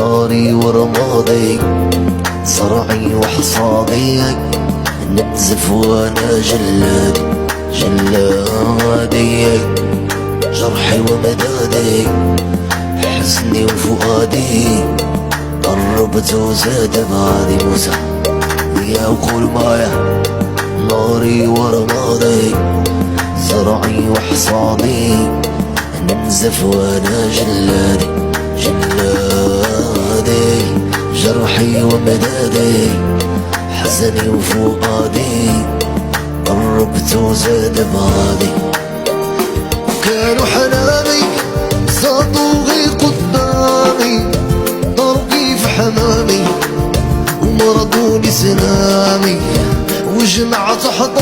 ناري ورمادي صرعي وحصادي ننزف وانا جلادي جرحي ومدادي حزني وفؤادي قربت وزاد بعدي موسى يا وقول معايا ناري ورمادي زرعي وحصادي ننزف وانا جلادي جرحي ومدادي حزني وفؤادي قربت وزاد بعدي كانوا حناني صادوغي قدامي ضربي في حمامي ومرضوني سنامي وجمعت حط